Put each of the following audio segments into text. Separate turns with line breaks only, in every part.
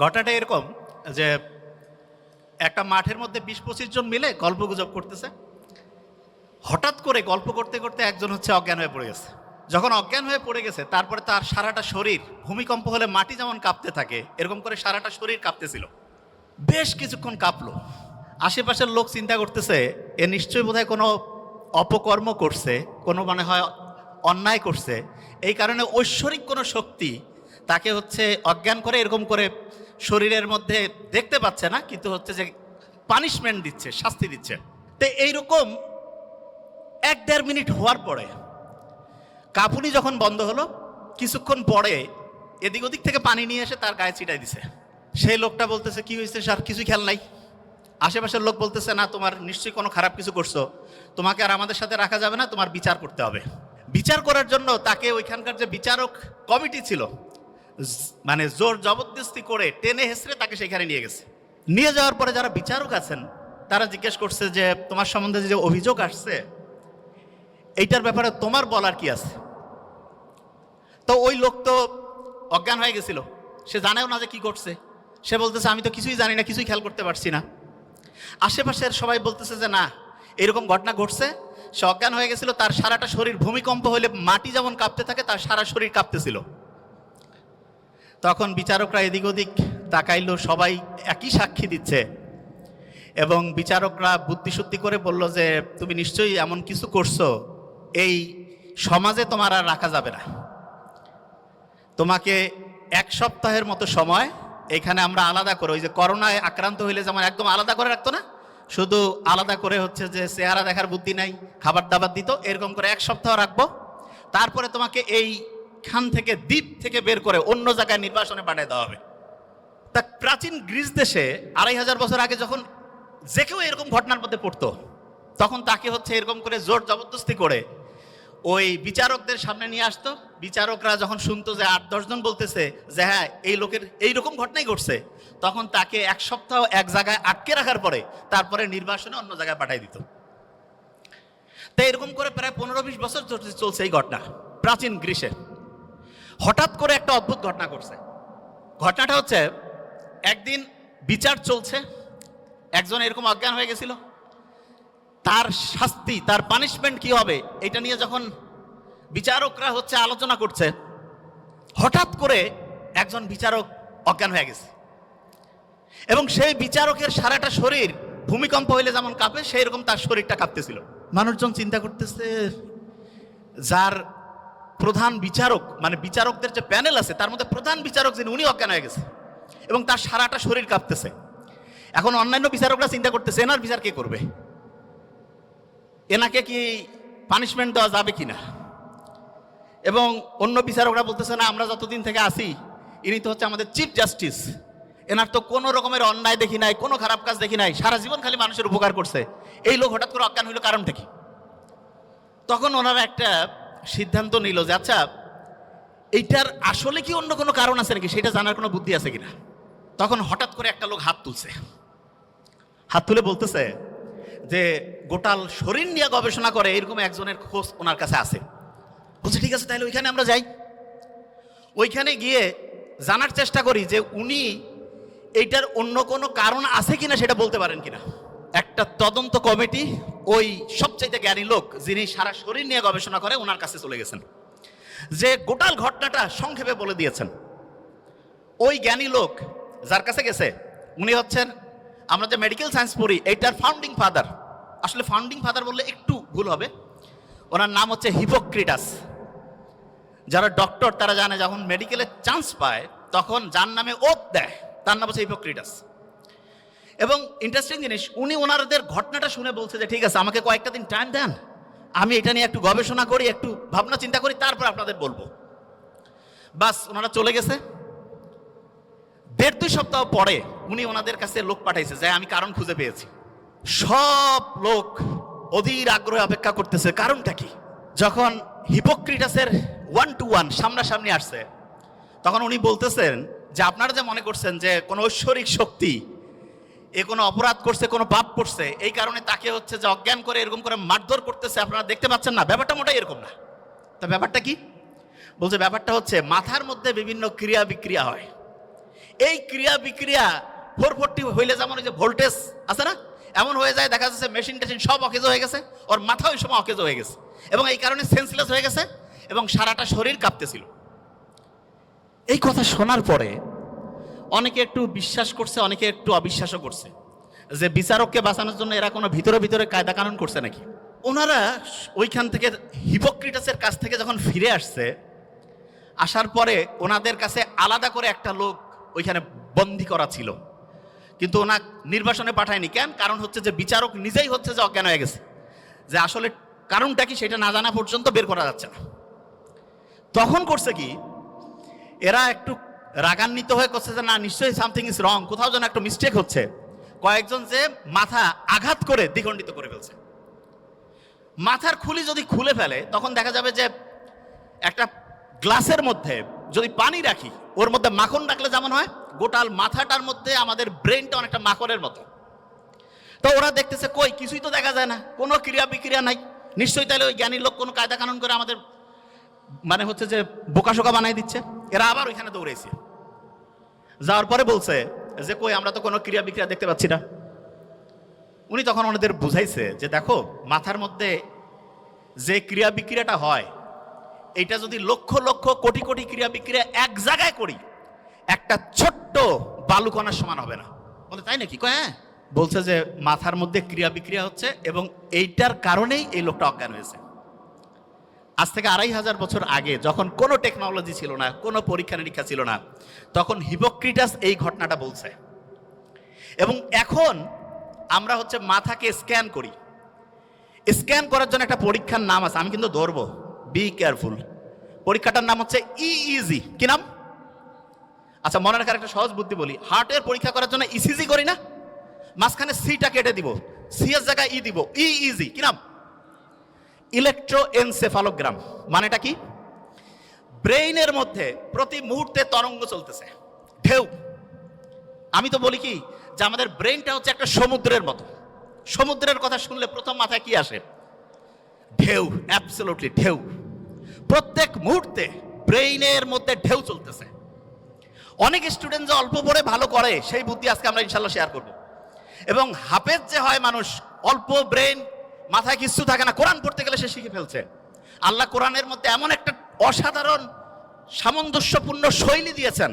ঘটনাটা এরকম যে একটা মাঠের মধ্যে ২০-২৫ জন মিলে গল্পগুজব করতেছে। হঠাৎ করে গল্প করতে করতে একজন অজ্ঞান হয়ে পড়ে গেছে। যখন অজ্ঞান হয়ে পড়ে গেছে তারপরে তার সারাটা শরীর, ভূমিকম্প হলে মাটি যেমন কাঁপতে থাকে এরকম করে সারাটা শরীর কাঁপতেছিল। বেশ কিছুক্ষণ কাঁপলো। আশেপাশের লোক চিন্তা করতেছে এ নিশ্চয়ই বোধহয় কোনো অপকর্ম করছে, কোনো মনে হয় অন্যায় করছে, এই কারণে ঐশ্বরিক কোনো শক্তি তাকে অজ্ঞান করে এরকম করে শরীরের মধ্যে দেখতে পাচ্ছে না, কিন্তু যে পানিশমেন্ট দিচ্ছে, শাস্তি দিচ্ছে। তো এইরকম ১-১.৫ মিনিট হওয়ার পরে কাঁপুনি যখন বন্ধ হলো, কিছুক্ষণ পরে এদিক ওদিক থেকে পানি নিয়ে এসে তার গায়ে ছিটাই দিছে। সেই লোকটা বলতেছে কি হয়েছে স্যার, কিছুই খেয়াল নাই। আশেপাশের লোক বলতেছে না, তোমার নিশ্চয়ই কোনো খারাপ কিছু করছো, তোমাকে আর আমাদের সাথে রাখা যাবে না, তোমার বিচার করতে হবে। বিচার করার জন্য তাকে ওইখানকার যে বিচারক কমিটি ছিল মানে জোর জবরদস্তি করে টেনে হেসড়ে তাকে সেখানে নিয়ে গেছে। নিয়ে যাওয়ার পরে যারা বিচারক আছেন তারা জিজ্ঞেস করছে যে তোমার সম্বন্ধে যে অভিযোগ আসছে এইটার ব্যাপারে তোমার বলার কি আছে। তো ওই লোক তো অজ্ঞান হয়ে গেছিল, সে জানেও না যে কি করছে। সে বলতেছে আমি তো কিছুই জানি না, কিছুই খেয়াল করতে পারছি না। আশেপাশের সবাই বলতেছে যে না, এরকম ঘটনা ঘটছে, সে অজ্ঞান হয়ে গেছিল, তার সারাটা শরীর ভূমিকম্প হলে মাটি যেমন কাঁপতে থাকে তার সারা শরীর কাঁপতেছিল। তখন বিচারকরা এদিক ওদিক তাকাইলো, সবাই একই সাক্ষী দিচ্ছে এবং বিচারকরা বুদ্ধিশুদ্ধি করে বলল যে তুমি নিশ্চয়ই এমন কিছু করছো, এই সমাজে তোমার আর রাখা যাবে না, তোমাকে ১ সপ্তাহের মতো সময় এখানে আমরা আলাদা করে, ওই যে করোনায় আক্রান্ত হইলে যেমন একদম আলাদা করে রাখতো না, শুধু আলাদা করে যে চেহারা দেখার বুদ্ধি নাই, খাবার দাবার দিত, এরকম করে ১ সপ্তাহ রাখবো। তারপরে তোমাকে এইখান থেকে, দ্বীপ থেকে বের করে অন্য জায়গায় নির্বাসনে পাঠিয়ে দেওয়া হবে। তা প্রাচীন গ্রিস দেশে ২৫০০ বছর আগে যখন যে কেউ এরকম ঘটনার মধ্যে পড়তো তখন তাকে এরকম করে জোর জবরদস্তি করে ওই বিচারকদের সামনে নিয়ে আসতো। বিচারকরা যখন শুনতো যে ৮-১০ জন বলতেছে যে হ্যাঁ এই লোকের এইরকম ঘটনাই ঘটছে, তখন তাকে ১ সপ্তাহ এক জায়গায় আটকে রাখার পরে তারপরে নির্বাসনে অন্য জায়গায় পাঠিয়ে দিত। তো এরকম করে প্রায় ১৫-২০ বছর চলছে এই ঘটনা প্রাচীন গ্রিসে। হঠাৎ করে একটা অদ্ভুত ঘটনা ঘটছে। ঘটনাটা একদিন বিচার চলছে, একজন এরকম অজ্ঞান হয়ে গেছিল, তার শাস্তি, তার পানিশমেন্ট কি হবে এটা নিয়ে যখন বিচারকরা আলোচনা করছে, হঠাৎ করে একজন বিচারক অজ্ঞান হয়ে গেছে এবং সেই বিচারকের সারাটা শরীর ভূমিকম্প হইলে যেমন কাঁপে সেই রকম তার শরীরটা কাঁপতেছিল। মানুষজন চিন্তা করতেছে যার প্রধান বিচারক, মানে বিচারকদের যে প্যানেল আছে তার মধ্যে প্রধান বিচারক যিনি, উনি অজ্ঞান হয়ে গেছে এবং তার সারাটা শরীর কাঁপতেছে। এখন অন্যান্য বিচারকরা চিন্তা করতেছে এনার বিচার কে করবে, এনাকে কি পানিশমেন্ট দেওয়া যাবে কিনা। এবং অন্য বিচারকরা বলতেছে না, আমরা যতদিন থেকে আসি ইনি তো আমাদের চিফ জাস্টিস, এনার তো কোনো রকমের অন্যায় দেখি নাই, কোনো খারাপ কাজ দেখি নাই, সারা জীবন খালি মানুষের উপকার করছে, এই লোক হঠাৎ করে অজ্ঞান হইল, কারণটা কি। তখন ওনারা একটা সিদ্ধান্ত নিল যে আচ্ছা এইটার আসলে কি অন্য কোনো কারণ আছে নাকি, সেটা জানার কোনো বুদ্ধি আছে কিনা। তখন হঠাৎ করে একটা লোক হাত তুলছে, হাত তুলে বলতেছে যে গোটাল শরীর নিয়ে গবেষণা করে এরকম একজনের খোঁজ ওনার কাছে আছে। বলছে ঠিক আছে, তাহলে ওইখানে আমরা যাই, ওইখানে গিয়ে জানার চেষ্টা করি যে উনি এইটার অন্য কোনো কারণ আছে কিনা সেটা বলতে পারেন কিনা। একটা তদন্ত কমিটি ওই সবচাইতে জ্ঞানী লোক যিনি সারা শরীর নিয়ে গবেষণা করে ওনার কাছে চলে গেছেন, যে গোটাল ঘটনাটা সংক্ষেপে বলে দিয়েছেন। ওই জ্ঞানী লোক যার কাছে গেছে উনি আমরা যে মেডিকেল সায়েন্স পড়ি এইটার ফাউন্ডিং ফাদার, আসলে ফাউন্ডিং ফাদার বললে একটু ভুল হবে, ওনার নাম হিপোক্রেটাস। যারা ডক্টর তারা জানে যখন মেডিকেলে চান্স পায় তখন যার নামে ওত দেয় তার নাম হিপোক্রেটাস। এবং ইন্টারেস্টিং জিনিস, উনি ওনাদের ঘটনাটা শুনে বলছে যে ঠিক আছে আমাকে কয়েকটা দিন টাইম দেন, আমি এটা নিয়ে একটু গবেষণা করি, একটু ভাবনা চিন্তা করি, তারপর আপনাদের বলবো। বাস ওনারা চলে গেছে। ১.৫-২ সপ্তাহ পরে উনি ওনাদের কাছে লোক পাঠাইছে যে আমি কারণ খুঁজে পেয়েছি। সব লোক অধীর আগ্রহে অপেক্ষা করতেছে কারণটা কি। যখন হিপোক্রেটাসের 1-to-1 সামনাসামনি আসছে তখন উনি বলতেছেন যে আপনারা যে মনে করছেন যে কোনো ঐশ্বরিক শক্তি এ কোনো অপরাধ করছে, কোনো পাপ করছে, এই কারণে তাকে যে অজ্ঞান করে এরকম করে মারধর করতেছে, আপনারা দেখতে পাচ্ছেন না, ব্যাপারটা মোটাই এরকম না। তা ব্যাপারটা কি বলছে, ব্যাপারটা মাথার মধ্যে বিভিন্ন ক্রিয়া বিক্রিয়া হয়, এই ক্রিয়া বিক্রিয়া 440 হইলে যেমন ওই যে ভোল্টেজ আছে না, এমন হয়ে যায়, দেখা যাচ্ছে মেশিন টেশিন সব অকেজ হয়ে গেছে, ওর মাথা ওই সময় অকেজ হয়ে গেছে এবং এই কারণে সেন্সলেস হয়ে গেছে এবং সারাটা শরীর কাঁপতেছিল। এই কথা শোনার পরে অনেকে একটু বিশ্বাস করছে, অনেকে একটু অবিশ্বাসও করছে যে বিচারককে বাঁচানোর জন্য এরা কোনো ভিতরে ভিতরে কায়দা কানুন করছে নাকি। ওনারা ওইখান থেকে হিপোক্রেটাসের কাছ থেকে যখন ফিরে আসছে, আসার পরে ওনাদের কাছে আলাদা করে একটা লোক ওইখানে বন্দি করা ছিল, কিন্তু ওনা নির্বাসনে পাঠায়নি। কেন? কারণ হচ্ছে যে বিচারক নিজেই হচ্ছে যে অজ্ঞান হয়ে গেছে, যে আসলে কারণটা কি সেটা না জানা পর্যন্ত বের করা যাচ্ছে না। তখন করছে কি, এরা একটু রাগান্বিত হয়ে করছে যে না, নিশ্চয়ই সামথিং ইজ রং, কোথাও যেন একটা মিস্টেক হচ্ছে। কয়েকজন যে মাথা আঘাত করে দ্বিখণ্ডিত করে ফেলছে। মাথার খুলি যদি খুলে ফেলে তখন দেখা যাবে যে একটা গ্লাসের মধ্যে যদি পানি রাখি, ওর মধ্যে মাখন রাখলে যেমন হয়, গোটাল মাথাটার মধ্যে আমাদের ব্রেনটা অনেকটা মাখনের মতো। তো ওরা দেখতেছে কই কিছুই তো দেখা যায় না, কোনো ক্রিয়া বিক্রিয়া নাই, নিশ্চয়ই তাহলে ওই জ্ঞানী লোক কোনো কায়দা কানুন করে আমাদের মানে হচ্ছে যে বোকাশোকা বানাই দিচ্ছে। এরা আবার ওইখানে দৌড়েছে, যাওয়ার পরে বলছে যে কই আমরা তো কোনো ক্রিয়া বিক্রিয়া দেখতে পাচ্ছি না। উনি তখন ওনাদের বুঝাইছে যে দেখো, মাথার মধ্যে যে ক্রিয়া বিক্রিয়াটা হয়, এটা যদি লক্ষ লক্ষ কোটি কোটি ক্রিয়া বিক্রিয়া এক জায়গায় করি, একটা ছোট্ট বালুকণার সমান হবে না। বলে তাই নাকি? কয় হ্যাঁ। বলছে যে মাথার মধ্যে ক্রিয়া বিক্রিয়া হচ্ছে এবং এইটার কারণেই এই লোকটা অজ্ঞান হয়েছে। আজ থেকে 2500 বছর আগে, যখন কোনো টেকনোলজি ছিল না, কোনো পরীক্ষা নিরীক্ষা ছিল না, তখন হিপোক্রেটাস এই ঘটনাটা বলছে। এবং এখন আমরা হচ্ছে মাথাকে স্ক্যান করি। স্ক্যান করার জন্য একটা পরীক্ষার নাম আছে, আমি কিন্তু ধরবো, বি কেয়ারফুল। পরীক্ষাটার নাম হচ্ছে ইইজি। কি নাম? আচ্ছা, মনে রাখার একটা সহজ বুদ্ধি বলি। হার্টের পরীক্ষা করার জন্য ইসিজি করি না, মাঝখানে সিটা কেটে দিব, সি এর জায়গায় ই দিব, ইইজি। কি নাম? ইলেকট্রোএনসেফালোগ্রাম। মানেটা কি? ব্রেইনের মধ্যে প্রতি মুহূর্তে তরঙ্গ চলতেছে, ঢেউ। আমি তো বলি কি যে আমাদের ব্রেইনটা হচ্ছে একটা সমুদ্রের মতো। সমুদ্রের কথা শুনলে প্রথম মাথায় কি আসে? ঢেউ। অ্যাবসলিউটলি ঢেউ। প্রত্যেক মুহূর্তে ব্রেইনের মধ্যে ঢেউ চলতেছে। অনেক স্টুডেন্ট যে অল্প পড়ে ভালো করে, সেই বুদ্ধি আজকে আমরা ইনশাল্লাহ শেয়ার করব। এবং হাফেজ যে হয় মানুষ, অল্প ব্রেন, মাথায় কিছু থাকে না, কোরআন পড়তে গেলে সে শিখে ফেলছে। আল্লাহ কোরআনের মধ্যে এমন একটা অসাধারণ সামঞ্জস্যপূর্ণ শৈলী দিয়েছেন,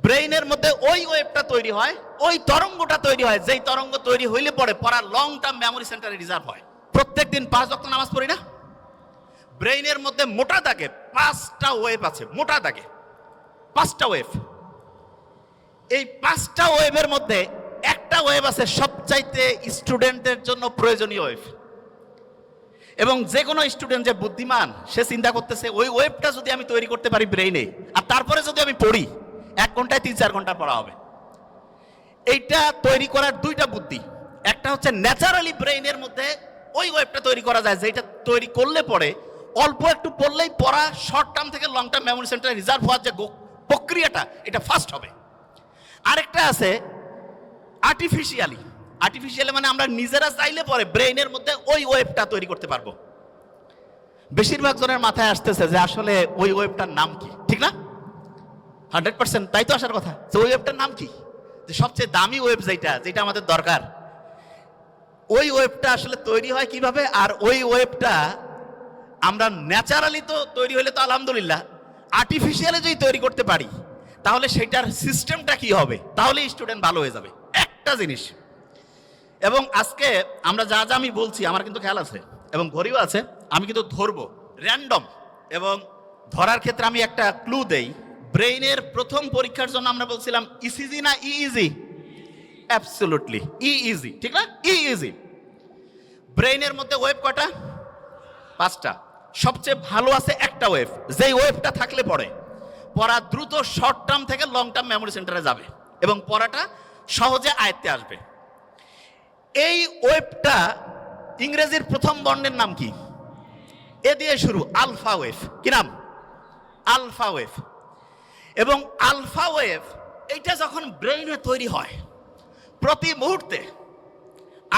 ব্রেইনের মধ্যে ওই ওয়েভটা তৈরি হয়, ওই তরঙ্গটা তৈরি হয়, যেই তরঙ্গ তৈরি হইলে পরে পড়া লং টার্ম মেমোরি সেন্টারে রিজার্ভ হয়। প্রত্যেক দিন 5 ওয়াক্ত নামাজ পড়ি না, ব্রেইনের মধ্যে মোটা দাগে 5টা ওয়েভ আছে, মোটা দাগে 5টা ওয়েভ। এই 5টা ওয়েভের মধ্যে একটা ওয়েভ আছে সবচাইতে স্টুডেন্টের জন্য প্রয়োজনীয় ওয়েভ। এবং যে কোনো স্টুডেন্ট যে বুদ্ধিমান, সে চিন্তা করতেছে ওই ওয়েভটা যদি আমি তৈরি করতে পারি ব্রেইনে, আর তারপরে যদি আমি পড়ি, 1 ঘন্টায় 3-4 ঘন্টা পড়া হবে। এইটা তৈরি করার 2টা বুদ্ধি। একটা হচ্ছে ন্যাচারালি ব্রেইনের মধ্যে ওই ওয়েভটা তৈরি করা যায়, যেটা তৈরি করলে পরে অল্প একটু পড়লেই পড়া শর্ট টার্ম থেকে লং টার্ম মেমোরি সেন্টারে রিজার্ভ হওয়ার যে প্রক্রিয়াটা, এটা ফাস্ট হবে। আরেকটা আছে আর্টিফিশিয়ালি। আর্টিফিশিয়ালি মানে আমরা নিজেরা চাইলে পরে ব্রেইনের মধ্যে ওই ওয়েভটা তৈরি করতে পারবো। বেশিরভাগ জনের মাথায় আসতেছে যে আসলে ওই ওয়েভটার নাম কি, ঠিক না? 100% তাই তো আসার কথা, যে ওই ওয়েভটার নাম কি, যে সবচেয়ে দামি ওয়েভ যেটা আমাদের দরকার, ওই ওয়েভটা আসলে তৈরি হয় কিভাবে? আর ওই ওয়েভটা আমরা ন্যাচারালি তো তৈরি হলে তো আলহামদুলিল্লাহ, আর্টিফিশিয়ালি যদি তৈরি করতে পারি তাহলে সেটার সিস্টেমটা কি হবে, তাহলে স্টুডেন্ট ভালো হয়ে যাবে। একটা জিনিস, এবং আজকে আমরা যা যা আমি বলছি আমার কিন্তু খেয়াল আছে এবং ঘড়িও আছে, আমি কিন্তু ধরবো র্যান্ডম। এবং ধরার ক্ষেত্রে আমি একটা ক্লু দেই। ব্রেইনের প্রথম পরীক্ষার জন্য আমরা বলছিলাম ইসিজি না ইইজি? অ্যাবসলিউটলি ইইজি, ঠিক না? ইইজি। ব্রেইনের মধ্যে ওয়েভ কয়টা? 5টা। সবচেয়ে ভালো আছে একটা ওয়েভ, যেই ওয়েভটা থাকলে পরে পড়া দ্রুত শর্ট টার্ম থেকে লং টার্ম মেমোরি সেন্টারে যাবে এবং পড়াটা সহজে আয়ত্তে আসবে। এই ওয়েভটা ইংরেজির প্রথম বর্ণের নাম কি? এ দিয়ে শুরু, আলফা ওয়েভ। কি নাম? Alpha wave. এবং আলফা ওয়েভ এইটা যখন ব্রেইনে তৈরি হয়, প্রতি মুহূর্তে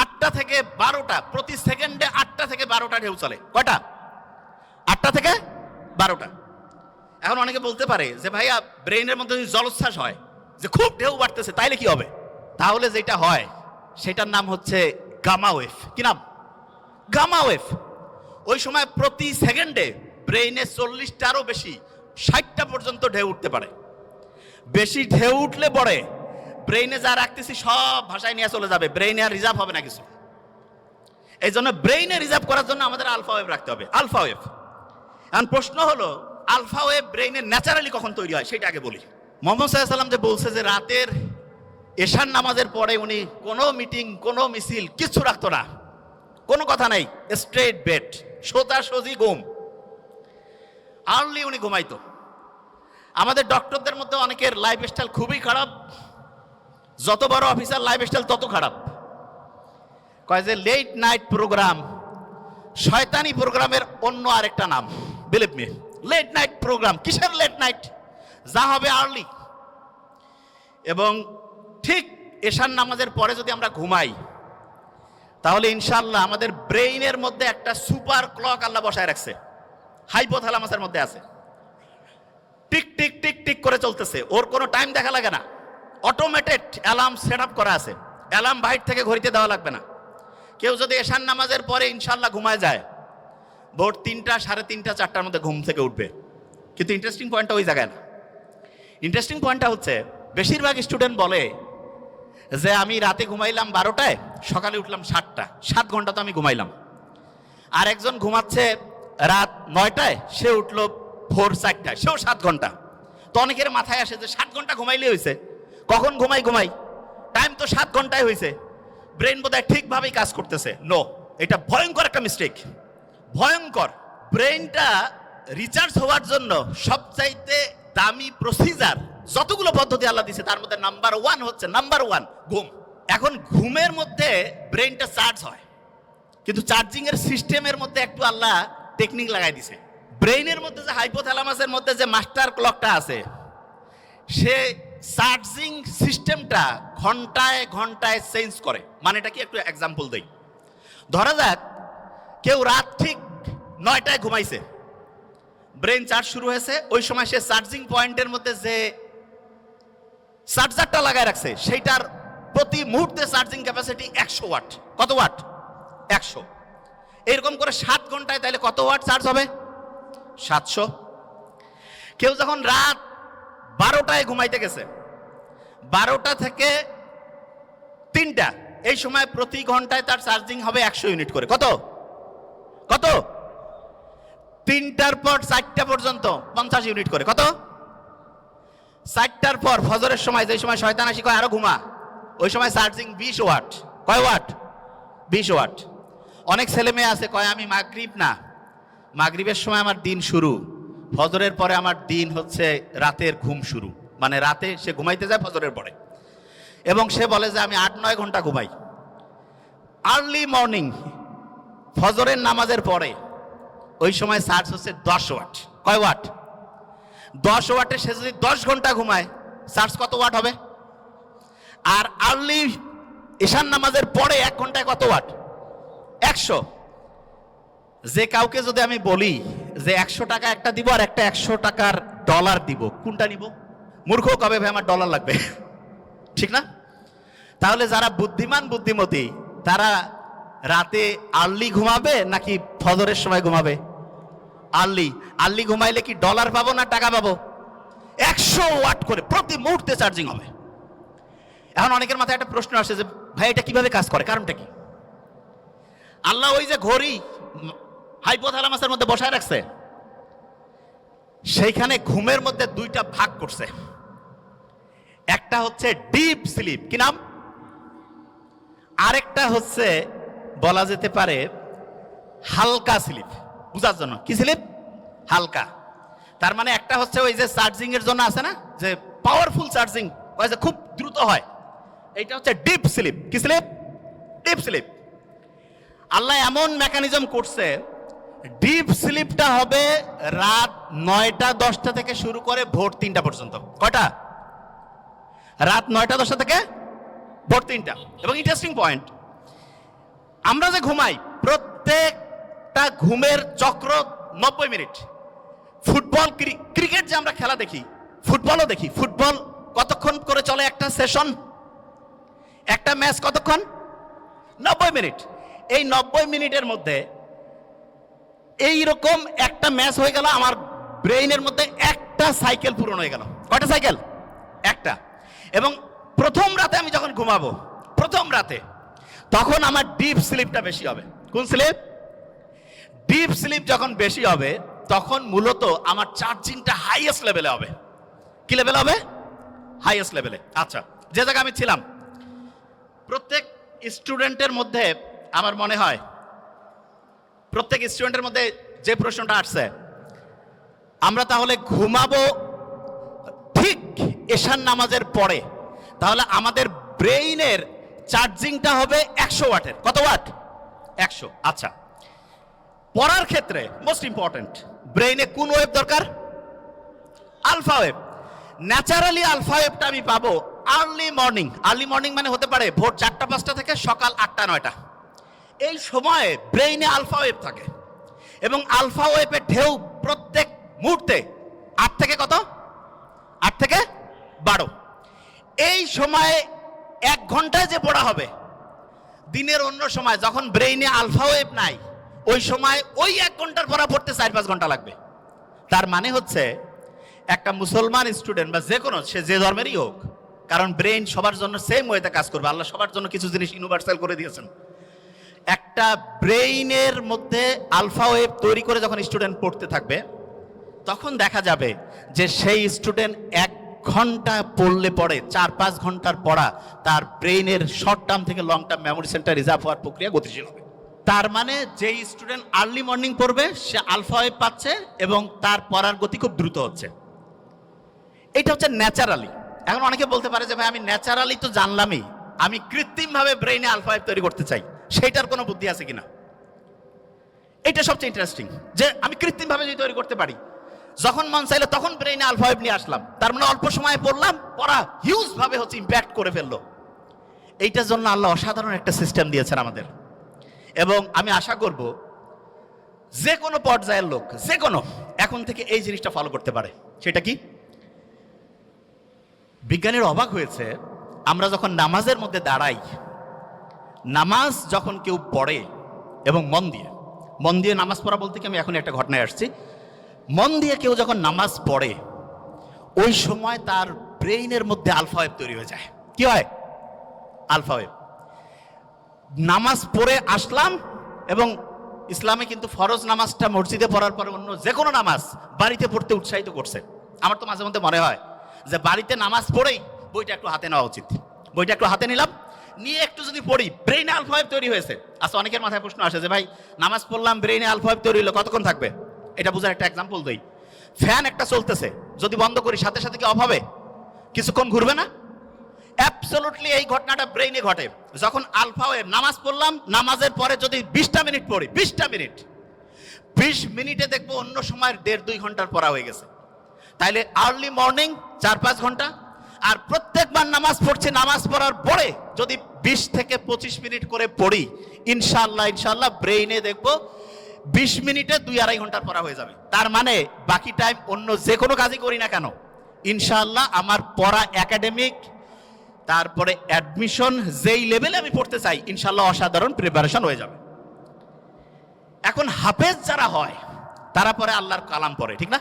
8টা থেকে 12টা, প্রতি সেকেন্ডে 8টা থেকে 12টা ঢেউ চলে। কয়টা? 8টা থেকে 12টা। এখন অনেকে বলতে পারে যে ভাইয়া ব্রেইনের মধ্যে যদি জলোচ্ছ্বাস হয় যে খুব ঢেউ বাড়তেছে, তাইলে কি হবে? তাহলে যেটা হয় সেটার নাম হচ্ছে গামা ওয়েভ। কি নাম? Gamma wave. ওই সময় প্রতি সেকেন্ডে ব্রেইনে 40টারও বেশি, 60টা পর্যন্ত ঢেউ উঠতে পারে। বেশি ঢেউ উঠলে পরে ব্রেইনে যা রাখতেছি সব ভাষায় নিয়ে চলে যাবে, ব্রেইনে আর রিজার্ভ হবে না কিছু। এই জন্য ব্রেইনে রিজার্ভ করার জন্য আমাদের আলফা ওয়েভ রাখতে হবে, আলফা ওয়েভ। এখন প্রশ্ন হলো, আলফা ওয়েভ ব্রেইনে ন্যাচারালি কখন তৈরি হয় সেটা আগে বলি। মোহাম্মদ সাল্লাল্লাহু আলাইহি ওয়াসাল্লাম যে বলছে যে রাতের এশার নামাজের পরে উনি কোনো মিটিং, কোনো মিছিল কিচ্ছু রাখতো না, কোনো কথা নাই, স্ট্রেট বেড, সোজাসুজি ঘুম। আর্লি উনি ঘুমাইতো। আমাদের ডক্টরদের মধ্যে অনেকের লাইফস্টাইল খুবই খারাপ, যত বড় অফিসার লাইফস্টাইল তত খারাপ। কয় যে লেট নাইট প্রোগ্রাম শয়তানি প্রোগ্রামের অন্য আরেকটা নাম, believe me. Late night program, কিসের লেট নাইট? যা হবে আর্লি। এবং ঠিক এশার নামাজের পরে যদি আমরা ঘুমাই তাহলে ইনশাআল্লাহ আমাদের ব্রেইনের মধ্যে একটা সুপার ক্লক আল্লাহ বসায় রাখছে, হাইপোথ্যালামাসের মধ্যে আছে, টিক টিক টিক টিক করে চলতেছে, ওর কোনো টাইম দেখা লাগে না, অটোমেটেড অ্যালার্ম সেট আপ করা আছে, অ্যালার্ম বাইরে থেকে ঘড়িতে দেওয়া লাগবে না। কেউ যদি এশার নামাজের পরে ইনশাআল্লাহ ঘুমায় যায়, ভোর 3টা, 3:30, 4টার মধ্যে ঘুম থেকে উঠবে। কিন্তু ইন্টারেস্টিং পয়েন্টটা ওই জায়গায় না। ইন্টারেস্টিং পয়েন্টটা হচ্ছে বেশিরভাগ স্টুডেন্ট বলে যে আমি রাতে ঘুমাইলাম 12টায়, সকালে উঠলাম 7টা, 7 ঘন্টা তো আমি ঘুমাইলাম। আর একজন ঘুমাচ্ছে রাত 9টায়, সে উঠলো ভোর 4টায়, সেও 7 ঘন্টা। তো অনেকের মাথায় আসে যে 7 ঘন্টা ঘুমাইলে হয়েছে, কখন ঘুমাই, টাইম তো 7 ঘন্টায় হয়েছে, ব্রেন বোধহয় ঠিকভাবেই কাজ করতেছে। নো, এটা ভয়ঙ্কর একটা মিস্টেক, ভয়ঙ্কর। ব্রেনটা রিচার্জ হওয়ার জন্য সবচাইতে দামি প্রসিজার যতগুলো পদ্ধতি আল্লাহ দিয়েছে তার মধ্যে নাম্বার 1 হচ্ছে ঘুম। এখন ঘুমের মধ্যে ব্রেনটা চার্জ হয়, কিন্তু চার্জিং এর সিস্টেমের মধ্যে একটু আল্লাহ টেকনিক লাগাই দিছে। ব্রেইনের মধ্যে যে হাইপোথ্যালামাসের মধ্যে যে মাস্টার ক্লকটা আছে, সে চার্জিং সিস্টেমটা ঘন্টায় ঘন্টায় চেঞ্জ করে। মানে এটা কি, একটু এক্সাম্পল দেই। ধরা যাক কেউ রাত ঠিক 9টায় ঘুমাইছে, ব্রেন চার্জ শুরু হয়েছে, ওই সময় সে চার্জিং পয়েন্টের মধ্যে যে চার্জারটা লাগায় রাখছে সেইটার প্রতি মুহূর্তে চার্জিং ক্যাপাসিটি 100 ওয়াট। কত ওয়াট? 100। এরকম করে 7 ঘন্টায় তাহলে কত ওয়াট চার্জ হবে? 700। কেউ যখন রাত 12টায় ঘুমাইতে গেছে, 12টা থেকে 3টা, এই সময় প্রতি ঘন্টায় তার চার্জিং হবে 100 ইউনিট করে। কত? 3টার পর 4টা পর্যন্ত 50 ইউনিট করে। কত? 4টার পর ফজরের সময়, যে সময় শয়তান আসি কয় আরো ঘুমা, ওই সময় চার্জিং 20 ওয়াট। কয় ওয়াট? 20 ওয়াট। অনেক ছেলে মেয়ে আছে কয় আমি মাগরিবের সময় আমার দিন শুরু, ফজরের পরে আমার দিন হচ্ছে রাতের ঘুম শুরু। মানে রাতে সে ঘুমাইতে যায় ফজরের পরে, এবং সে বলে যে আমি 8-9 ঘন্টা ঘুমাই। আর্লি মর্নিং ফজরের নামাজের পরে ওই সময় চার্জ হচ্ছে 10 ওয়াট। কয় ওয়াট? 10 ওয়াটে সে যদি 10 ঘন্টা ঘুমায়, চার্জ কত ওয়াট হবে? আর আর্লি ঈশান নামাজের পরে 1 ঘন্টায় কত ওয়াট? 100। যে কাউকে যদি আমি বলি যে 100 টাকা একটা দিব আর একটা 100 টাকার ডলার দিব, কোনটা নিব? মূর্খ কবে ভাই আমার ডলার লাগবে, ঠিক না? তাহলে যারা বুদ্ধিমতী তারা রাতে আর্লি ঘুমাবে নাকি ফজরের সময় ঘুমাবে? আর্লি ঘুমাইলে কি ডলার পাবো না টাকা পাবো? 100 ওয়াট করে প্রতি মুহূর্তে চার্জিং হবে। এখন অনেকের মাথায় একটা প্রশ্ন আসছে যে ভাই এটা কিভাবে কাজ করে, কারণটা কি? আল্লাহ ওই যে ঘড়ি হাইপোথ্যালামাসের মধ্যে বসায় রাখছে, সেইখানে ঘুমের মধ্যে 2টা ভাগ করছে। একটা হচ্ছে ডিপ স্লিপ, কি নাম? আরেকটা হচ্ছে বলা যেতে পারে হালকা স্লিপ। বুঝার জন্য, কি স্লিপ? হালকা। তার মানে একটা হচ্ছে ওই যে চার্জিং এর জন্য আছে না, যে পাওয়ারফুল চার্জিং, ওই যে খুব দ্রুত হয়, এইটা হচ্ছে ডিপ স্লিপ। কি স্লিপ? Deep sleep. আল্লাহ এমন মেকানিজম করছে, ডিপ স্লিপটা হবে রাত 9টা 10টা থেকে শুরু করে ভোর 3টা পর্যন্ত। কয়টা? রাত 9টা 10টা থেকে ভোর 3টা। এবং ইন্টারেস্টিং পয়েন্ট, আমরা যে ঘুমাই প্রত্যেকটা ঘুমের চক্র 90 মিনিট। ফুটবল, ক্রিকেট যে আমরা খেলা দেখি, ফুটবলও দেখি, ফুটবল কতক্ষণ করে চলে একটা সেশন, একটা ম্যাচ কতক্ষণ? 90 মিনিট। এই 90 মিনিটের মধ্যে এইরকম একটা ম্যাচ হয়ে গেল, আমার ব্রেইনের মধ্যে একটা সাইকেল পূরণ হয়ে গেল। কয়টা সাইকেল? একটা। এবং প্রথম রাতে আমি যখন ঘুমাবো, প্রথম রাতে, তখন আমার ডিপ স্লিপটা বেশি হবে। কোন স্লিপ? ডিপ স্লিপ যখন বেশি হবে তখন মূলত আমার চার্জিংটা হাইয়েস্ট লেভেলে হবে। কি লেভেল হবে? হাইয়েস্ট লেভেলে। আচ্ছা, যে জায়গায় আমি ছিলাম, প্রত্যেক স্টুডেন্টের মধ্যে আমার মনে হয় প্রত্যেক স্টুডেন্টের মধ্যে যে প্রশ্নটা আসছে, আমরা তাহলে ঘুমাবো ঠিক এশার নামাজের পরে, তাহলে আমাদের ব্রেইনের চার্জিংটা হবে 100 ওয়াটের। কত ওয়াট? 100। আচ্ছা, পড়ার ক্ষেত্রে মোস্ট ইম্পর্টেন্ট, ব্রেইনে কোন ওয়েভ দরকার? Alpha wave. ন্যাচারালি আলফা ওয়েভটা আমি পাবো আর্লি মর্নিং। আর্লি মর্নিং মানে হতে পারে ভোর 4টা-5টা থেকে সকাল 8টা-9টা। এই সময়ে ব্রেইনে আলফা ওয়েভ থাকে এবং আলফা ওয়েভের ঢেউ প্রত্যেক মুহূর্তে 8 থেকে কত? 8 থেকে 12। এই সময়ে 1 ঘন্টায় যে পড়া হবে, দিনের অন্য সময় যখন ব্রেইনে আলফা ওয়েভ নাই, ওই সময় ওই 1 ঘন্টার পড়া পড়তে 4-5 ঘন্টা লাগবে। তার মানে হচ্ছে একটা মুসলমান স্টুডেন্ট বা যে কোনো, সে যে ধর্মেরই হোক, কারণ ব্রেইন সবার জন্য সেম ওয়েতে কাজ করবে। আল্লাহ সবার জন্য কিছু জিনিস ইউনিভার্সাল করে দিয়েছেন। একটা ব্রেইনের মধ্যে আলফা ওয়েভ তৈরি করে যখন স্টুডেন্ট পড়তে থাকবে, তখন দেখা যাবে যে সেই স্টুডেন্ট 1 ঘন্টা পড়লে পড়ে 4-5 ঘন্টার পড়া তার ব্রেইনের শর্ট টার্ম থেকে long term memory centre reserve হওয়ার প্রক্রিয়া গতিশীল হবে। তার মানে যেই স্টুডেন্ট আর্লি মর্নিং পড়বে সে আলফা ওয়েভ পাচ্ছে এবং তার পড়ার গতি খুব দ্রুত হচ্ছে। এটা হচ্ছে ন্যাচারালি। এখন অনেকে বলতে পারে যে ভাই আমি ন্যাচারালি তো জানলামই, আমি কৃত্রিমভাবে ব্রেইনে আলফা ওয়েভ তৈরি করতে চাই, সেইটার কোনো বুদ্ধি আছে কিনা? এটা সবচেয়ে ইন্টারেস্টিং, যে আমি কৃত্রিমভাবে যদি তৈরি করতে পারি, যখন মন চাইলো তখন ব্রেইনে আলফা ওয়েভ নিয়ে আসলাম, তার মানে অল্প সময়ে পড়লাম, পড়া হিউজ ভাবে হচ্ছে ইম্প্যাক্ট করে ফেললো। এইটার জন্য আল্লাহ অসাধারণ একটা সিস্টেম দিয়েছেন আমাদের। এবং আমি আশা করব যে কোনো পর্যায়ের লোক, যে কোনো, এখন থেকে এই জিনিসটা ফলো করতে পারে। সেটা কি? বিজ্ঞানীরা অবাক হয়েছে, আমরা যখন নামাজের মধ্যে দাঁড়াই, নামাজ যখন কেউ পড়ে এবং মন দিয়ে নামাজ পড়া বলতে কি, আমি এখন একটা ঘটনায় আসছি, মন দিয়ে কেউ যখন নামাজ পড়ে, ওই সময় তার ব্রেইনের মধ্যে আলফা ওয়েভ তৈরি হয়ে যায়। কি হয়? Alpha wave. নামাজ পড়ে আসলাম, এবং ইসলামে কিন্তু ফরজ নামাজটা মসজিদে পড়ার পরে অন্য যে কোনো নামাজ বাড়িতে পড়তে উৎসাহিত করছে। আমার তো মাঝে মধ্যে মনে হয় যে বাড়িতে নামাজ পড়েই বইটা একটু হাতে নেওয়া উচিত। বইটা একটু হাতে নিলাম, নিয়ে একটু যদি পড়ি, ব্রেইনে আলফা ওয়েভ তৈরি হয়েছে। আচ্ছা, অনেকের মাথায় প্রশ্ন আসে যে ভাই নামাজ পড়লাম, ব্রেইনে আলফা ওয়েভ তৈরি হলো, কতক্ষণ থাকবে? এটা বোঝার একটা এক্সাম্পল দেই। ফ্যান একটা চলতেছে, যদি বন্ধ করি সাথে সাথে কি অফ হবে? কিছুক্ষণ ঘুরবে না? অ্যাবসলিউটলি এই ঘটনাটা ব্রেইনে ঘটে। যখন আলফা ওয়েভ, নামাজ পড়লাম, নামাজের পরে যদি 20টা মিনিট পড়ি, 20 মিনিটে দেখবো অন্য সময়ের 1.5-2 ঘন্টার পড়া হয়ে গেছে। তাইলে আর্লি মর্নিং 4-5 ঘন্টা, আর প্রত্যেকবার নামাজ পড়ছি, নামাজ পড়ার পরে যদি 20 থেকে 25 মিনিট করে পড়ি, ইনশাআল্লাহ ব্রেইনে দেখবো 20 মিনিটে 2-2.5 ঘন্টার পড়া হয়ে যাবে। তার মানে বাকি টাইম অন্য যে কোনো কাজই করি না কেন, ইনশাআল্লাহ আমার পড়া একাডেমিক, তারপরে অ্যাডমিশন যেই লেভেলে আমি পড়তে চাই, ইনশাআল্লাহ অসাধারণ প্রিপারেশন হয়ে যাবে। এখন হাফেজ যারা হয় তারা পরে আল্লাহর কালাম পড়ে, ঠিক না?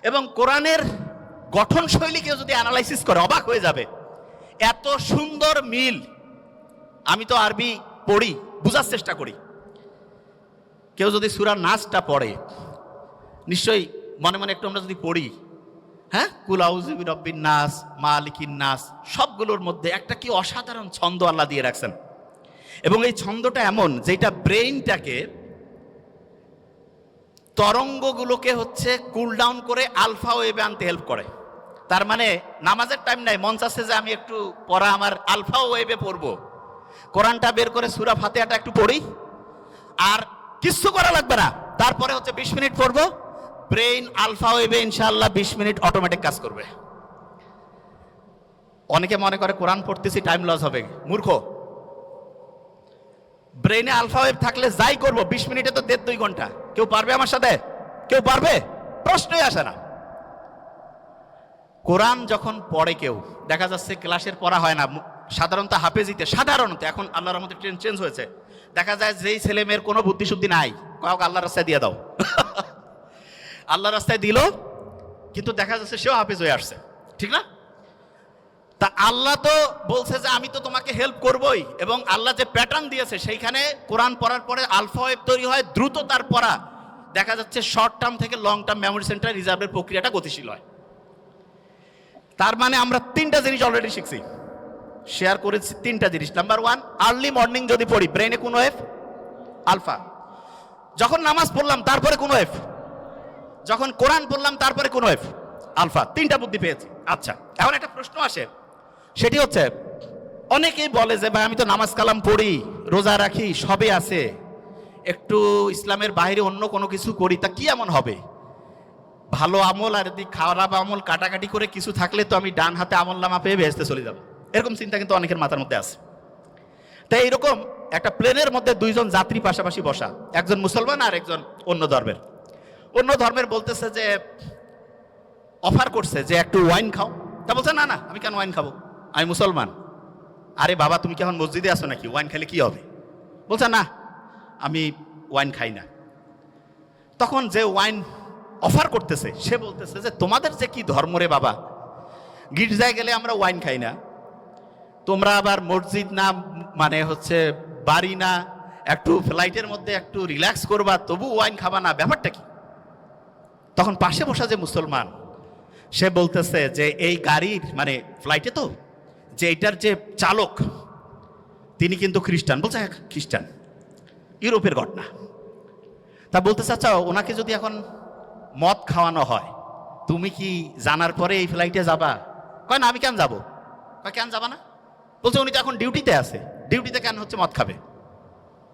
এবং কোরআনের গঠন শৈলী কেউ যদি অ্যানালাইসিস করে অবাক হয়ে যাবে, এত সুন্দর মিল। আমি তো আরবি পড়ি, বোঝার চেষ্টা করি। কেউ যদি সূরা নাসটা পড়ে, নিশ্চয়ই মনে মনে একটু আমরা যদি পড়ি, হ্যাঁ, কুল আউযু বিরাব্বিন নাস, মালিকিন নাস, সবগুলোর মধ্যে একটা কি অসাধারণ ছন্দ আল্লাহ দিয়ে রাখছেন। এবং এই ছন্দটা এমন যেটা ব্রেইনটাকে, তরঙ্গগুলোকে হচ্ছে কুল ডাউন করে আলফা ওয়েভে আনতে হেল্প করে। তার মানে নামাজের টাইম নাই, মন চাচ্ছে যে আমি একটু পড়া আমার আলফা ওয়েভে পড়বো, কোরআনটা বের করে সূরা ফাতিহাটা একটু পড়ি, আর কিচ্ছু করা লাগবে না, তারপরে হচ্ছে 20 মিনিট পড়বো, ব্রেইন আলফা ওয়েভে ইনশাআল্লাহ 20 মিনিট অটোমেটিক কাজ করবে। অনেকে মনে করে কোরআন পড়তেছি টাইম লস হবে, মূর্খ। ব্রেইনে আলফা ওয়েভ থাকলে যাই করবো 20 মিনিটে তো 1.5-2 ঘন্টা। কেউ পারবে আমার সাথে? কেউ পারবে? প্রশ্নই আসে না। কোরআন যখন পড়ে কেউ, দেখা যাচ্ছে ক্লাসের পড়া হয় না, সাধারণত হাফেজিতে, সাধারণত এখন আল্লাহর রহমতে ট্রেন্ড চেঞ্জ হয়েছে, দেখা যায় যেই ছেলে মেয়ের কোনো বুদ্ধিশুদ্ধি নাই, কাউকে আল্লাহর রাস্তায় দিয়ে দাও, আল্লাহর রাস্তায় দিল, কিন্তু দেখা যাচ্ছে সেও হাফেজ হয়ে আসছে, ঠিক না? তা আল্লাহ তো বলছে যে আমি তো তোমাকে হেল্প করবই, এবং আল্লাহ যে প্যাটার্ন দিয়েছে সেইখানে কোরআন পড়ার পরে আলফা ওয়েভ তৈরি হয়, দ্রুত তার পড়া, দেখা যাচ্ছে শর্ট টার্ম থেকে লং টার্ম মেমোরি সেন্টার রিজার্ভের প্রক্রিয়াটা গতিশীল হয়। তার মানে আমরা তিনটা জিনিস অলরেডি শিখছি, শেয়ার করেছি তিনটা জিনিস। নাম্বার ওয়ান, আর্লি মর্নিং যদি পড়ি ব্রেনে কোন ওয়েভ? আলফা। যখন নামাজ পড়লাম তারপরে কোন ওয়েভ? যখন কোরআন পড়লাম তারপরে কোন ওয়েভ? আলফা। তিনটা বুদ্ধি পেয়েছি। আচ্ছা, এখন একটা প্রশ্ন আসে, সেটি হচ্ছে অনেকেই বলে যে ভাই আমি তো নামাজ কালাম পড়ি, রোজা রাখি, সবই আছে, একটু ইসলামের বাইরে অন্য কোনো কিছু করি, তা কি এমন হবে? ভালো আমল আর যদি খারাপ আমল কাটাকাটি করে কিছু থাকলে তো আমি ডান হাতে আমল নামা পেয়ে বেহেশতে চলে যাব, এরকম চিন্তা কিন্তু অনেকের মাথার মধ্যে আছে। তাই এইরকম একটা প্লেনের মধ্যে দুইজন যাত্রী পাশাপাশি বসা, একজন মুসলমান আর একজন অন্য ধর্মের। অন্য ধর্মের বলতেছে যে অফার করছে যে একটু ওয়াইন খাও, তা বলছে না না আমি কেন ওয়াইন খাবো, আমি মুসলমান। আরে বাবা তুমি কি এখন মসজিদে আসো নাকি, ওয়াইন খেলে কি হবে? বলছে না আমি ওয়াইন খাই না। তখন যে ওয়াইন অফার করতেছে সে বলতেছে যে তোমাদের যে কি ধর্ম রে বাবা, গির্জায় গেলে আমরা ওয়াইন খাই না, তোমরা আবার মসজিদ না মানে হচ্ছে বাড়ি না, একটু ফ্লাইটের মধ্যে একটু রিল্যাক্স করবা তবু ওয়াইন খাবা না, ব্যাপারটা কি? তখন পাশে বসা যে মুসলমান সে বলতেছে যে এই গাড়ির মানে ফ্লাইটে তো যে এটার যে চালক তিনি কিন্তু খ্রিস্টান। বলছে হ্যাঁ খ্রিস্টান, ইউরোপের ঘটনা। তা বলতেছে আচ্ছা ওনাকে যদি এখন মদ খাওয়ানো হয় তুমি কি জানার পরে এই ফ্লাইটে যাবা? কয় না আমি কেন যাবো। কয় কেন যাবা না? বলছে উনি তো এখন ডিউটিতে আছে, ডিউটিতে কেন হচ্ছে মদ খাবে?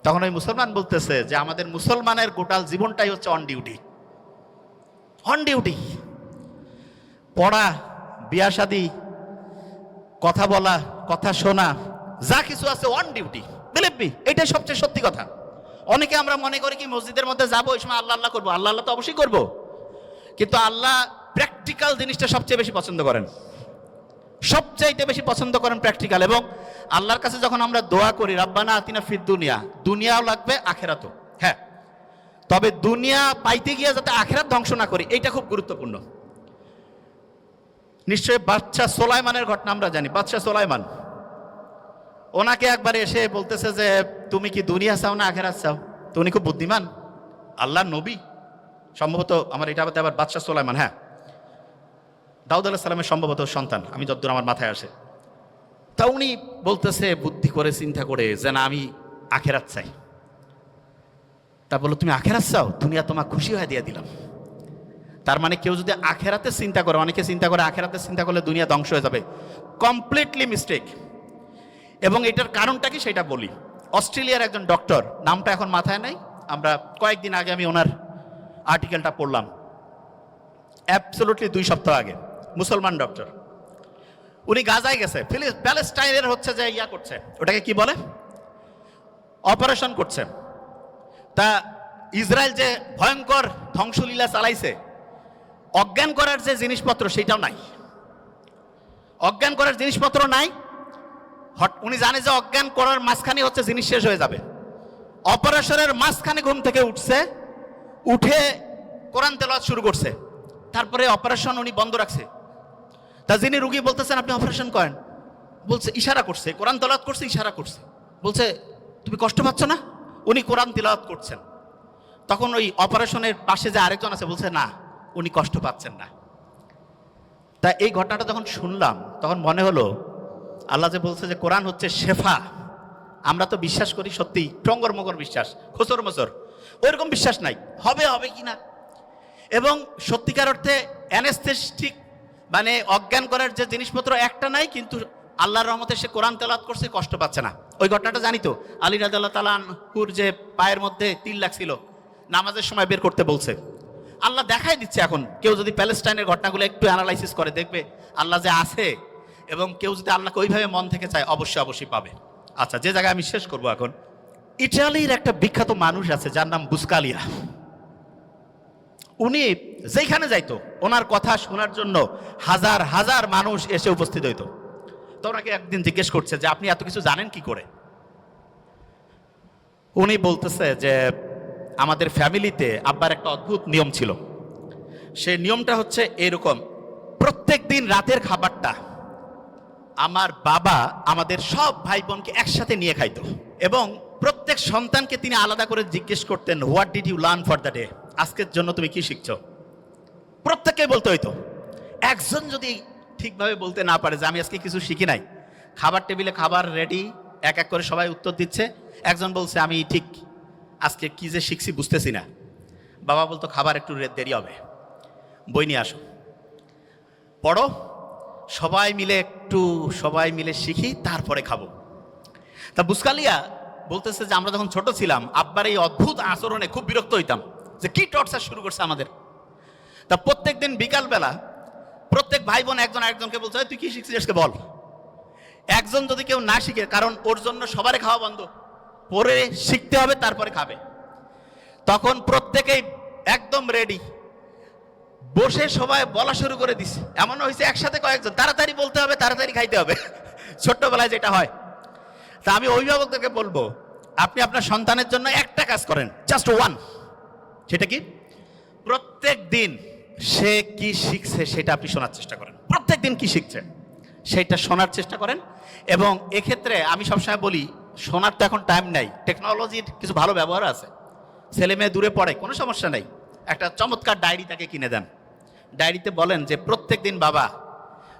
তখন ওই মুসলমান বলতেছে যে আমাদের মুসলমানের গোটাল জীবনটাই হচ্ছে অন ডিউটি। অন ডিউটি, পড়া, বিয়া শাদী, কথা বলা, কথা শোনা, যা কিছু আছে অন ডিউটি। বিলিভ মি, এটাই সবচেয়ে সত্যি কথা। অনেকে আমরা মনে করি কি মসজিদের মধ্যে যাবো ওই সময় আল্লাহ আল্লাহ করবো, আল্লাহ আল্লাহ তো অবশ্যই করবো, কিন্তু আল্লাহ প্র্যাকটিক্যাল জিনিসটা সবচেয়ে বেশি পছন্দ করেন, সবচাইতে বেশি পছন্দ করেন প্র্যাকটিক্যাল। এবং আল্লাহর কাছে যখন আমরা দোয়া করি রাব্বানা আতিনা ফিদ দুনিয়া, দুনিয়াও লাগবে আখেরাতও, হ্যাঁ, তবে দুনিয়া পাইতে গিয়ে যাতে আখেরাত ধ্বংস না করি, এইটা খুব গুরুত্বপূর্ণ। নিশ্চয়ই বাদশা সোলাইমানের ঘটনা আমরা জানি। বাদশা সোলাইমান, ওনাকে একবার এসে বলতেছে যে তুমি কি দুনিয়া চাও না আখেরাত চাও? তো উনি খুব বুদ্ধিমান, আল্লাহর নবী সম্ভবত, আমার এটা আবার বাদশা সোলাইমান, হ্যাঁ দাউদ আলাইহিস সালামের সম্ভবত সন্তান, আমি যতদূর আমার মাথায় আসে। তা উনি বলতেছে বুদ্ধি করে চিন্তা করে যে না আমি আখেরাত চাই। তা বললো তুমি আখেরাত চাও, দুনিয়া তোমার খুশি হয়ে দিয়ে দিলাম। তার মানে কেউ যদি আখেরাতে চিন্তা করে, অনেকে চিন্তা করে আখেরাতে চিন্তা করলে দুনিয়া ধ্বংস হয়ে যাবে, কমপ্লিটলি মিস্টেক। এবং এটার কারণটা কি সেটা বলি। অস্ট্রেলিয়ার একজন ডক্টর, নামটা এখন মাথায় নাই, আমরা কয়েকদিন আগে আমি ওনার আর্টিকেলটা পড়লাম, অ্যাবসলিউটলি 2 সপ্তাহ আগে, মুসলমান ডক্টর। উনি গাজায় গেছে, প্যালেস্টাইনের হচ্ছে যে ইয়া করছে, ওটাকে কি বলে, অপারেশন করছে। তা ইসরায়েল যে ভয়ঙ্কর ধ্বংসলীলা চালাইছে, অজ্ঞান করার যে জিনিসপত্র সেটাও নাই, অজ্ঞান করার জিনিসপত্র নাই। উনি জানে যে অজ্ঞান করার মাঝখানে হচ্ছে জিনিস শেষ হয়ে যাবে। অপারেশনের মাঝখানে ঘুম থেকে উঠছে, উঠে কোরআন তেলাওয়াত শুরু করছে, তারপরে অপারেশন উনি বন্ধ রাখছে। তা যিনি রুগী বলতেছেন আপনি অপারেশন করেন, বলছে ইশারা করছে, কোরআন তেলাওয়াত করছে, ইশারা করছে, বলছে তুমি কষ্ট পাচ্ছ না? উনি কোরআন তেলাওয়াত করছেন। তখন ওই অপারেশনের পাশে যে আরেকজন আছে বলছে না উনি কষ্ট পাচ্ছেন না। তা এই ঘটনাটা যখন শুনলাম তখন মনে হলো আল্লাহ যে বলছে যে কোরআন হচ্ছে শেফা, আমরা তো বিশ্বাস করি সত্যি টঙ্গর মগর বিশ্বাস, খোসর মসর, ওইরকম বিশ্বাস নাই হবে হবে কি না। এবং সত্যিকার অর্থে অ্যানেস্থেটিক মানে অজ্ঞান করার যে জিনিসপত্র একটা নাই, কিন্তু আল্লাহর রহমতে সে কোরআন তেলাওয়াত করছে, কষ্ট পাচ্ছে না। ওই ঘটনাটা জানি তো, আলী রাদিয়াল্লাহু তাআলা আনহুর যে পায়ের মধ্যে তিল লাগছিল, নামাজের সময় বের করতে বলছে। আল্লাহ দেখাই দিচ্ছে। এখন কেউ যদি প্যালেস্টাইনের ঘটনাগুলো একটু অ্যানালাইসিস করে দেখবে আল্লাহ যে আছে, এবং কেউ যদি আল্লাহকে ওইভাবে মন থেকে চায় অবশ্যই অবশ্যই পাবে। আচ্ছা, যে জায়গায় আমি শেষ করবো এখন, ইটালির একটা বিখ্যাত মানুষ আছে যার নাম বুসকালিয়া। উনি যেখানে যাইতো ওনার কথা শোনার জন্য হাজার হাজার মানুষ এসে উপস্থিত হইতো। তো ওনাকে একদিন জিজ্ঞেস করছে যে আপনি এত কিছু জানেন কি করে? উনি বলতেছে যে আমাদের ফ্যামিলিতে আব্বার একটা অদ্ভুত নিয়ম ছিল। সেই নিয়মটা হচ্ছে এরকম, প্রত্যেক দিন রাতের খাবারটা আমার বাবা আমাদের সব ভাই বোনকে একসাথে নিয়ে খাইতো, এবং প্রত্যেক সন্তানকে তিনি আলাদা করে জিজ্ঞেস করতেন, what did you learn for the day? আজকের জন্য তুমি কি শিখছো? প্রত্যেককে বলতে হইতো। একজন যদি ঠিকভাবে বলতে না পারে যে আমি আজকে কিছু শিখি নাই, খাবার টেবিলে খাবার রেডি, এক এক করে সবাই উত্তর দিচ্ছে, একজন বলছে আমি ঠিক আজকে কি যে শিখছি বুঝতেছি না, বাবা বলতো খাবার একটু দেরি হবে, বই নিয়ে আসো, পড়ো, সবাই মিলে শিখি, তারপরে খাবো। তা বুসকালিয়া বলতেছে যে আমরা যখন ছোট ছিলাম আব্বার এই অদ্ভুত আচরণে খুব বিরক্ত হইতাম, যে কি টর্চার শুরু করছে আমাদের। তা প্রত্যেক দিন বিকালবেলা প্রত্যেক ভাই বোন একজন আরেকজনকে বলছে, তুই কি শিখছিস আজকে বল। একজন যদি কেউ না শিখে, কারণ ওর জন্য সবারই খাওয়া বন্ধ, পরে শিখতে হবে তারপরে খাবে, তখন প্রত্যেকেই একদম রেডি বসে সবাই বলা শুরু করে দিছে। এমন হয়েছে একসাথে কয়েকজন, তাড়াতাড়ি বলতে হবে, তাড়াতাড়ি খাইতে হবে, ছোট্টবেলায় যেটা হয়। তা আমি অভিভাবকদেরকে বলবো, আপনি আপনার সন্তানের জন্য একটা কাজ করেন, জাস্ট ওয়ান। সেটা কি? প্রত্যেক দিন সে কি শিখছে সেটা আপনি শোনার চেষ্টা করেন। প্রত্যেক দিন কি শিখছে সেটা শোনার চেষ্টা করেন। এবং এক্ষেত্রে আমি সবসময় বলি, শোনার তো এখন টাইম নাই, টেকনোলজির কিছু ভালো ব্যবহার আছে। ছেলে মেয়ে দূরে পড়ে, কোনো সমস্যা নেই, একটা চমৎকার ডায়েরি তাকে কিনে দেন। ডায়েরিতে বলেন যে প্রত্যেক দিন বাবা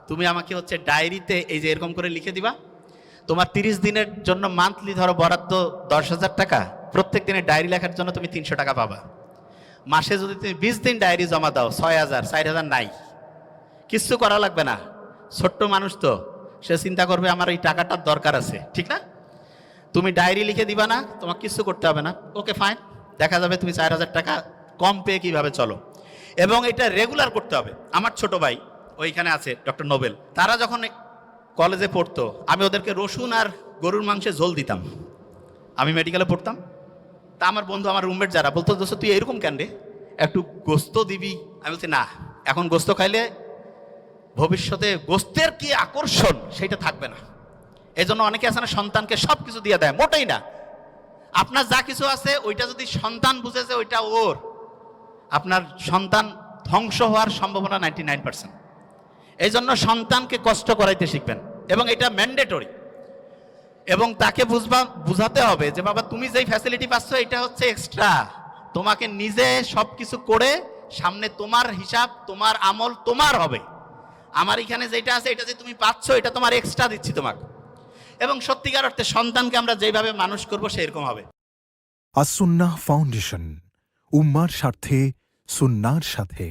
তুমি আমাকে হচ্ছে ডায়েরিতে এই যে এরকম করে লিখে দিবা, তোমার 30 দিনের জন্য মান্থলি ধরো বরাদ্দ 10,000 টাকা, প্রত্যেক দিনের ডায়েরি লেখার জন্য তুমি 300 টাকা পাবা। মাসে যদি তুমি 20 দিন ডায়েরি জমা দাও 6,000, 4,000 নাই, কিচ্ছু করা লাগবে না। ছোট্ট মানুষ তো, সে চিন্তা করবে আমার এই টাকাটার দরকার আছে, ঠিক না? তুমি ডায়েরি লিখে দিবা না, তোমার কিছু করতে হবে না, ওকে ফাইন, দেখা যাবে তুমি 4,000 টাকা কম পেয়ে কিভাবে চলো। এবং এটা রেগুলার করতে হবে। আমার ছোট ভাই ওইখানে আছে, ডক্টর নোবেল, তারা যখন কলেজে পড়তো আমি ওদেরকে রসুন আর গরুর মাংসে ঝোল দিতাম। আমি মেডিকেলে পড়তাম, তা আমার বন্ধু, আমার রুমমেট যারা বলতো, দোস্ত তুই এরকম কেন রে, একটু গোস্ত দিবি। আমি বলছি না, এখন গোস্ত খাইলে ভবিষ্যতে গোস্তের কি আকর্ষণ সেটা থাকবে না। এই জন্য অনেকে আছে না, সন্তানকে সব কিছু দিয়ে দেয়, মোটেই না। আপনার যা কিছু আছে ওইটা যদি সন্তান বুঝেছে ওইটা ওর, আপনার সন্তান ধ্বংস হওয়ার সম্ভাবনা 99%। এই জন্য সন্তানকে কষ্ট করাইতে শিখবেন, এবং এটা ম্যান্ডেটরি। এবং তাকে বুঝাতে হবে যে বাবা তুমি যেই ফ্যাসিলিটি পাচ্ছ এটা হচ্ছে এক্সট্রা, তোমাকে নিজে সব কিছু করে সামনে তোমার হিসাব, তোমার আমল তোমার হবে। আমার এখানে যেটা আছে এটা যে তুমি পাচ্ছ এটা তোমার এক্সট্রা দিচ্ছি তোমাকে। এবং সত্যিকার অর্থে সন্তানকে আমরা যেভাবে মানুষ করব সেরকম হবে।
আসুন্নাহ ফাউন্ডেশন, উম্মার স্বার্থে সুন্নাহর সাথে।